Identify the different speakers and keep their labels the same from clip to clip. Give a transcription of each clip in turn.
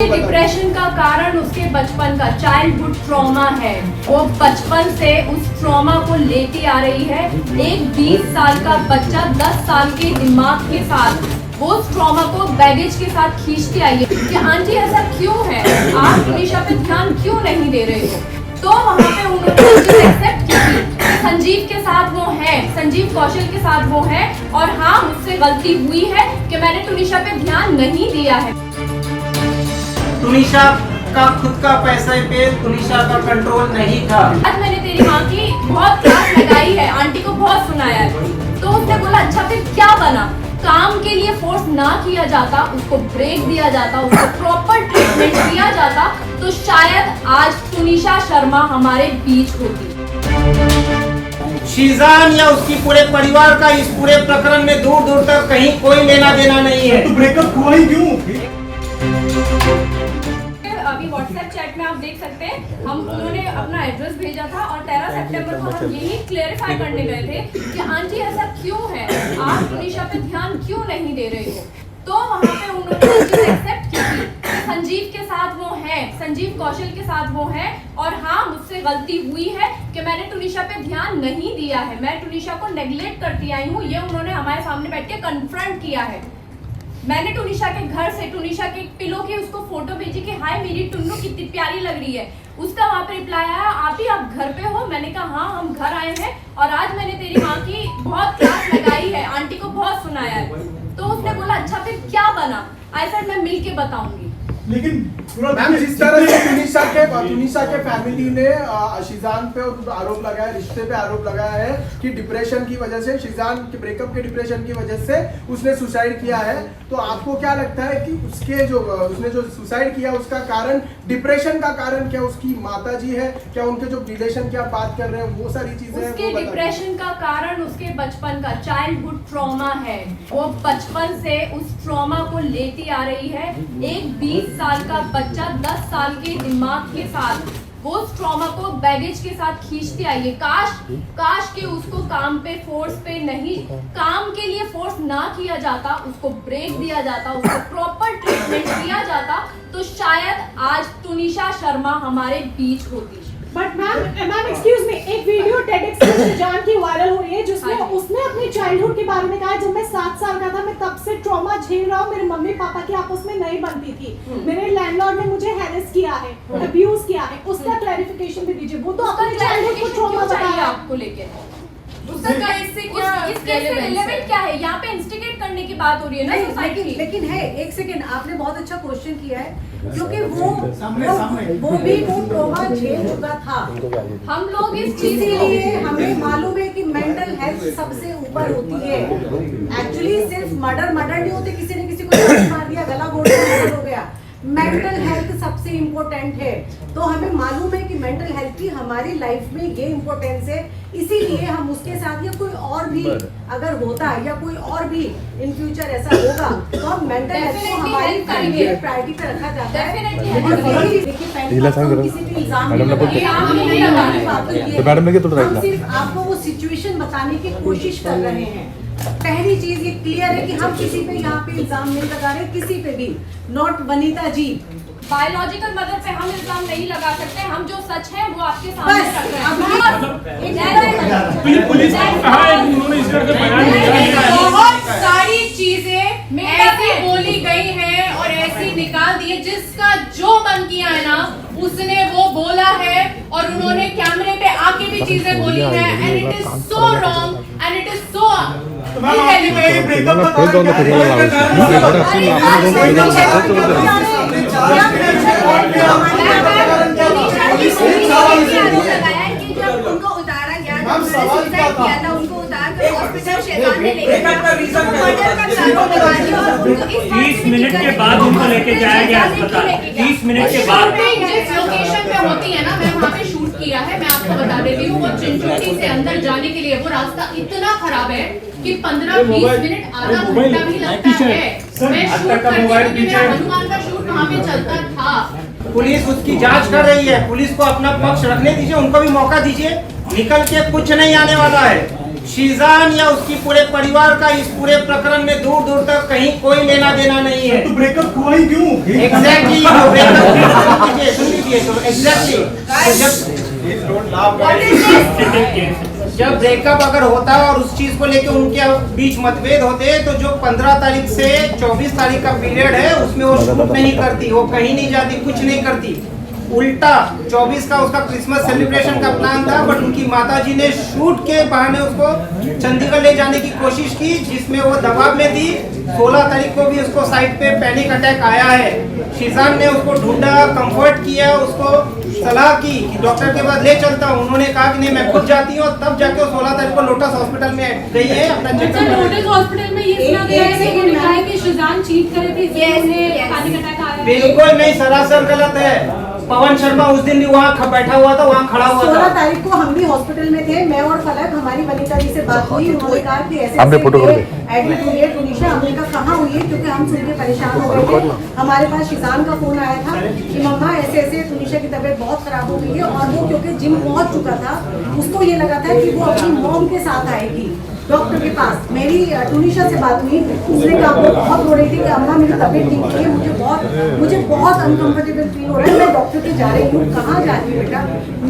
Speaker 1: Depression का कारण उसके बचपन का चाइल्डहुड ट्रॉमा है। वो बचपन से उस ट्रॉमा को लेती आ रही है। एक 20 साल का बच्चा 10 साल के दिमाग के साथ वो उस ट्रॉमा को बैगेज के साथ खींचती आई है कि आंटी ऐसा क्यों है, आप तुनिशा पे ध्यान क्यों नहीं दे रहे हो। तो वहाँ पे उन्होंने एक्सेप्ट की संजीव के साथ वो है, संजीव कौशल के साथ वो है, और हाँ मुझसे गलती हुई है कि मैंने तुनिशा पे ध्यान नहीं दिया है।
Speaker 2: तुनिशा का खुद का पैसे पे तुनिशा का कंट्रोल नहीं था।
Speaker 1: आज मैंने तेरी माँ की बहुत क्लास लगाई है, आंटी को बहुत सुनाया है, तो उसने बोला अच्छा फिर क्या बना। काम के लिए फोर्स ना किया जाता, उसको ब्रेक दिया जाता, उसको प्रॉपर ट्रीटमेंट दिया जाता, तो शायद आज तुनिशा शर्मा हमारे बीच होती।
Speaker 2: शीजान या उसकी पूरे परिवार का इस पूरे प्रकरण में दूर दूर तक कहीं कोई लेना देना नहीं है।
Speaker 3: तो ब्रेकअप हुआ ही क्यों?
Speaker 1: अभी व्हाट्सएप चैट में आप देख सकते हैं, उन्होंने अपना एड्रेस भेजा था और 13 सितंबर को हम यही क्लेरिफाई करने गए थे कि आंटी ऐसा क्यों है, आप तुनिशा पे ध्यान क्यों नहीं दे रहे हो। तो वहाँ पे उन्होंने एक्सेप्ट की संजीव के साथ वो है, संजीव कौशल के साथ वो है, और हाँ मुझसे गलती हुई है कि मैंने तुनिशा पे ध्यान नहीं दिया है, मैं तुनिशा को नेग्लेक्ट करती आई हूँ। ये उन्होंने हमारे सामने बैठ के कन्फ्रंट किया है। मैंने तुनिशा के घर से तुनिशा के पिलो की उसको फोटो भेजी कि हाय मेरी टुन्नू कितनी प्यारी लग रही है। उसका वहाँ पे रिप्लाई आया आप ही आप घर पे हो। मैंने कहा हाँ हम घर आए हैं, और आज मैंने तेरी माँ की बहुत क्लास लगाई है, आंटी को बहुत सुनाया है। तो उसने बोला अच्छा फिर क्या बना। आई सेड मैं मिल के बताऊंगी।
Speaker 3: लेकिन मैम जिस तरह से तुनिशा के फैमिली ने शीजान पे आरोप लगाया, रिश्ते पे आरोप लगाया है कि डिप्रेशन की वजह से, शीजान के ब्रेकअप के डिप्रेशन की वजह से उसने सुसाइड किया है, तो आपको क्या लगता है कि उसने जो सुसाइड किया उसका कारण, डिप्रेशन का कारण क्या उसकी माताजी है, क्या उनके जो रिलेशन की आप बात कर रहे हैं वो सारी चीजें हैं?
Speaker 1: उसके डिप्रेशन का कारण उसके बचपन का चाइल्डहुड ट्रॉमा है। वो बचपन से उस ट्रॉमा को लेती आ रही है। एक 20 साल का बच्चा 10 साल के दिमाग के साथ वो उस ट्रॉमा को बैगेज के साथ खींचती आई है। काश कि उसको काम पे फोर्स पे नहीं, काम के लिए फोर्स ना किया जाता, उसको ब्रेक दिया जाता, उसको प्रॉपर ट्रीटमेंट दिया जाता, तो शायद आज तुनिशा शर्मा हमारे बीच होती।
Speaker 4: बट मैम एक्सक्यूज मी, एक वीडियो टेडएक्स में शीजान की वायरल हो रही है जिसमें उसने अपने चाइल्डहुड के बारे में कहा जब मैं 7 साल का था मैं तब से ट्रॉमा झेल रहा हूँ, मेरे मम्मी पापा की आपस में नहीं बनती थी, मेरे लैंडलॉर्ड ने मुझे हैरेस किया है, अब्यूज किया है। उसका क्लैरिफिकेशन भी दीजिए। वो तो अपने चाइल्डहुड को ट्रॉमा बताया
Speaker 1: आपको लेके उसका इससे रिलेवेंट क्या है? यहाँ पे इंस्टिगेट करने की बात हो रही है ना सोसाइटी की।
Speaker 5: लेकिन है, एक सेकंड, आपने बहुत अच्छा क्वेश्चन किया है, क्योंकि वो भी वो ट्रॉमा झेल चुका था।
Speaker 1: हम लोग इस चीज
Speaker 5: इसीलिए हमें मालूम है कि मेंटल हेल्थ सबसे ऊपर होती है। एक्चुअली सिर्फ मर्डर नहीं होते, किसी ने किसी को मार दिया, गला घोट दिया, हो गया। मेंटल हेल्थ सबसे इम्पोर्टेंट है। तो हमें मालूम है कि मेंटल हेल्थ की हमारी लाइफ में ये इम्पोर्टेंस है, इसीलिए हम उसके साथ या कोई और भी अगर होता है या कोई और भी इन फ्यूचर ऐसा होगा तो हम मेंटल हेल्थ को हमारी प्रायोरिटी पे रखा जाता है। हम सिर्फ आपको वो सिचुएशन बताने की कोशिश कर रहे हैं। पहली चीज ये क्लियर है कि हम किसी पे यहाँ पे इल्जाम नहीं लगा रहे, किसी पे भी, not Vanita ji.
Speaker 1: Biological mother पे हम इल्जाम नहीं लगा सकते, हम जो सच है वो आपके सामने रख रहे हैं।
Speaker 3: पुलिस को कहा है कि उन्होंने इस तरह का बयान दिया है।
Speaker 6: बहुत सारी चीजें ऐसी बोली गई हैं और ऐसी निकाल दी है, जिसका जो मन किया है ना उसने वो बोला है, और उन्होंने कैमरे पे आके भी चीजें बोली है, and it is so wrong and it is so
Speaker 5: उनको उतारा गया था, उनको उतार कर हॉस्पिटल शैतान ने लेके
Speaker 7: 30 मिनट के बाद उनको लेके जाया गया अस्पताल। 30 मिनट के बाद
Speaker 6: जिस लोकेशन पे होती है ना, मैं वहाँ पे शूट किया है, मैं आपको बता देती हूँ। वो चिंचोटी से अंदर जाने के लिए वो रास्ता इतना खराब है कि 15-20 मिनट, आधा घंटा भी लगता है। मैं शूट करती थी, मेरा हनुमान का शूट वहाँ पे चलता था।
Speaker 2: पुलिस उसकी जांच कर रही है, पुलिस को अपना पक्ष रखने दीजिए, उनको भी मौका दीजिए। निकल के कुछ नहीं आने वाला है। शीजान या उसकी पूरे परिवार का इस पूरे प्रकरण में दूर दूर तक कहीं कोई लेना देना नहीं है।
Speaker 8: तो ब्रेकअप हुआ ही क्यों?
Speaker 2: एग्जैक्टली सुन लीजिए तो एग्जैक्टली जब ब्रेकअप अगर होता है और उस चीज को लेके उनके बीच मतभेद होते हैं तो जो 15 तारीख से 24 तारीख का पीरियड है उसमें वो शूट नहीं करती, वो कहीं नहीं जाती, कुछ नहीं करती। उल्टा 24 का उसका क्रिसमस सेलिब्रेशन का प्लान था, बट उनकी माताजी ने शूट के बहाने उसको चंडीगढ़ ले जाने की कोशिश की, जिसमें वो दबाव में थी। 16 तारीख को भी उसको साइट पे पैनिक अटैक आया है। शीजान ने उसको ढूंढा, कंफर्ट किया, उसको सलाह की कि डॉक्टर के पास ले चलता हूँ। उन्होंने कहा कि नहीं मैं खुद जाती हूँ, तब जाके 16 तारीख को लोटस हॉस्पिटल में गई है अपना चेकअप।
Speaker 4: लोटस हॉस्पिटल में ये सुना गया है कि उन्होंने कहा है कि शिजान चीट करे थे, इसलिए उन्हें पैनिक अटैक आया है।
Speaker 2: बिल्कुल नहीं, सरासर गलत है। पवन शर्मा उस दिन भी वहाँ बैठा हुआ था, वहाँ खड़ा हुआ था।
Speaker 5: 16 तारीख को हम भी हॉस्पिटल में थे, मैं और फलक, हमारी वनिता जी से बात हुई। उन्होंने कहा कि ऐसे एडमिट हुई है टूनिशा। हमने कहा कहाँ हुई है, क्योंकि हम सुन के परेशान हो गए थे। हमारे पास शिजान का फोन आया था कि मम्मा ऐसे ऐसे टूनिशा की तबीयत बहुत खराब हो गई है, और वो क्योंकि जिम पहुंच चुका था, उसको ये लगा था कि वो अपनी मॉम के साथ आएगी डॉक्टर के पास। मेरी टूनिशा से बात हुई, उसने कहा वो बहुत रो रही थी कि अम्मा मेरी तबीयत ठीक नहीं है, मुझे बहुत अनकंफर्टेबल फील हो रहा है, मैं डॉक्टर के जा रही हूँ। कहाँ जा रही हूँ बेटा?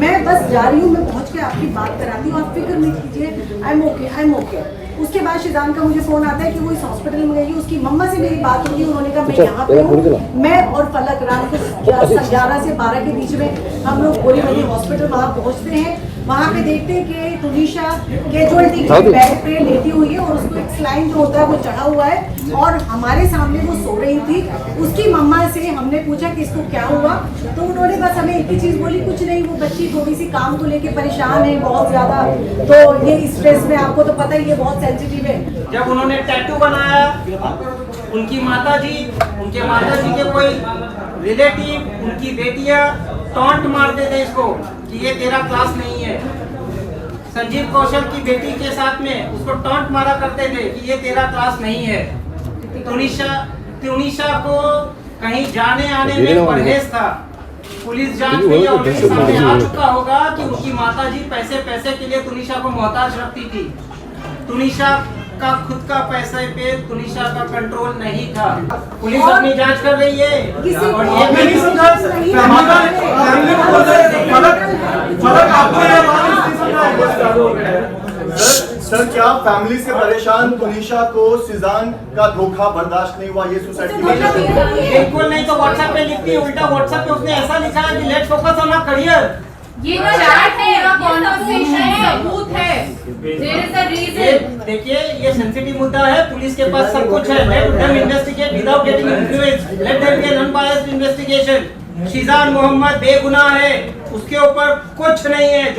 Speaker 5: मैं बस जा रही हूँ, मैं पहुँच के आपकी बात कराती हूँ, आप फिक्र नहीं कीजिए, आई एम ओके। उसके बाद शिजान का मुझे फोन आता है कि वो इस हॉस्पिटल में गई। उसकी मम्मा से मेरी बात हुई, उन्होंने कहा मैं यहाँ पे हूँ। मैं और फलक रात को 11 से 12 के बीच में हम लोग बोरीवली हॉस्पिटल वहाँ पहुँचते हैं। वहाँ पे देखते हैं कि टूनिशा कैजुअलिटी के बेड पे लेटी हुई है और उसको एक स्लाइन जो होता है वो चढ़ा हुआ है, और हमारे सामने वो सो रही थी। उसकी मम्मा से हमने पूछा कि इसको क्या हुआ, तो उन्होंने बस हमें एक ही चीज़ बोली, कुछ नहीं, वो बच्ची थोड़ी सी काम को लेके परेशान है बहुत ज़्यादा, तो ये स्ट्रेस में, आपको तो पता ही है बहुत सेंसिटिव है।
Speaker 2: जब उन्होंने टैटू बनाया, उनके माताजी के कोई रिलेटिव, उनकी बेटियां टॉन्ट मारते थे इसको कि ये तेरा क्लास नहीं है। संजीव कौशल की बेटी के साथ में उसको टॉन्ट मारा करते थे कि ये तेरा क्लास नहीं है। टूनिशा को कहीं जाने आने में परहेज था। पुलिस जांच में यह ऑलरेडी सामने आ चुका होगा कि उनकी माताजी पैसे के लिए टूनिशा को मोहताज रखती थी। टूनिशा का खुद का पैसे पे टूनिशा का कंट्रोल नहीं था। पुलिस अपनी जांच कर रही है, और ये मैं नहीं समझा
Speaker 8: सर, क्या फैमिली से परेशान टूनिशा को शिजान का धोखा बर्दाश्त नहीं हुआ, ये सुसाइड की वजह से?
Speaker 2: बिल्कुल नहीं। तो व्हाट्सएप पे लिखती है, उल्टा व्हाट्सएप पे उसने ऐसा लिखा है कि let's focus on our career.
Speaker 6: ये चैट पूरा कॉन्वर्सेशन सबूत है। There is a reason.
Speaker 2: देखिए ये सेंसिटिव मुद्दा है, पुलिस के पास सब कुछ है। Let them investigate without getting influenced, let them be an unbiased investigation. Sheezan Mohammed बेगुनाह है, उसके ऊपर कुछ नहीं है। जो